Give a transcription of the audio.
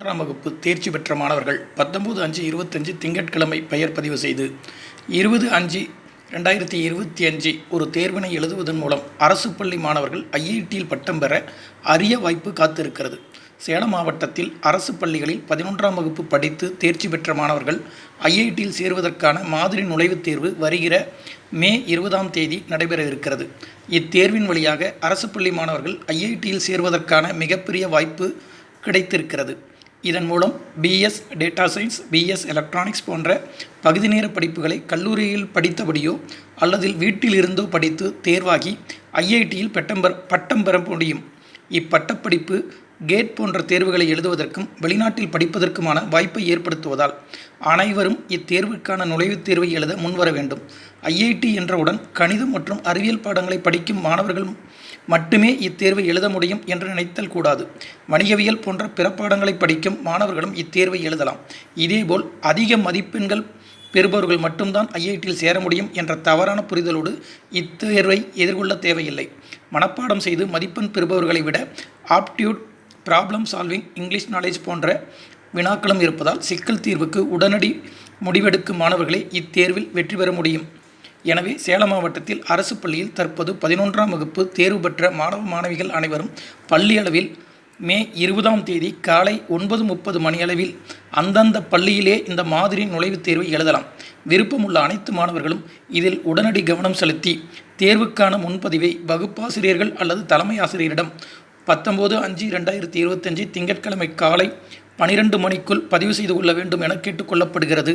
ஆறாம் வகுப்பு தேர்ச்சி பெற்ற மாணவர்கள் 19/5/25 திங்கட்கிழமை பெயர் பதிவு செய்து 20/5/2025 ஒரு தேர்வினை எழுதுவதன் மூலம் அரசு பள்ளி மாணவர்கள் ஐஐடியில் பட்டம் பெற அரிய வாய்ப்பு காத்திருக்கிறது. சேலம் மாவட்டத்தில் அரசு பள்ளிகளில் 11ஆம் வகுப்பு படித்து தேர்ச்சி பெற்ற மாணவர்கள் ஐஐடியில் சேருவதற்கான மாதிரி நுழைவுத் தேர்வு வருகிற மே 20ஆம் தேதி நடைபெற இருக்கிறது. இத்தேர்வின் வழியாக அரசு பள்ளி மாணவர்கள் ஐஐடியில் சேருவதற்கான மிகப்பெரிய வாய்ப்பு கிடைத்திருக்கிறது. இதன் மூலம் BS data science, BS electronics போன்ற பகுதி நேர படிப்புகளை கல்லூரியில் படித்தபடியோ அல்லது வீட்டில் இருந்தோ படித்து தேர்வாகி ஐஐடியில் பட்டம் பெற முடியும். இப்பட்டப்படிப்பு கேட் போன்ற தேர்வுகளை எழுதுவதற்கும் வெளிநாட்டில் படிப்பதற்குமான வாய்ப்பை ஏற்படுத்துவதால் அனைவரும் இத்தேர்வுக்கான நுழைவுத் தேர்வை எழுத முன்வர வேண்டும். ஐஐடி என்றவுடன் கணிதம் மற்றும் அறிவியல் பாடங்களை படிக்கும் மாணவர்கள் மட்டுமே இத்தேர்வை எழுத முடியும் என்று நினைத்தல் கூடாது. வணிகவியல் போன்ற பிற பாடங்களை படிக்கும் மாணவர்களும் இத்தேர்வை எழுதலாம். இதேபோல் அதிக மதிப்பெண்கள் பெறுபவர்கள் மட்டும்தான் ஐஐடியில் சேர முடியும் என்ற தவறான புரிதலோடு இத்தேர்வை எதிர்கொள்ள தேவையில்லை. மனப்பாடம் செய்து மதிப்பெண் பெறுபவர்களை விட aptitude, problem solving, English knowledge போன்ற வினாக்களும் இருப்பதால் சிக்கல் தீர்வுக்கு உடனடி முடிவெடுக்கும் மாணவர்களே இத்தேர்வில் வெற்றி பெற முடியும். எனவே சேலம் மாவட்டத்தில் அரசு பள்ளியில் தற்போது 11ஆம் வகுப்பு தேர்வு பெற்ற மாணவ மாணவிகள் அனைவரும் பள்ளி அளவில் மே 20ஆம் தேதி காலை 9:30 மணியளவில் அந்தந்த பள்ளியிலே இந்த மாதிரி நுழைவுத் தேர்வை எழுதலாம். விருப்பமுள்ள அனைத்து மாணவர்களும் இதில் உடனடி கவனம் செலுத்தி தேர்வுக்கான முன்பதிவை வகுப்பாசிரியர்கள் அல்லது தலைமை ஆசிரியரிடம் 19/5/2025 திங்கட்கிழமை காலை 12 மணிக்குள் பதிவு செய்து கொள்ள வேண்டும் என கேட்டுக்கொள்ளப்படுகிறது.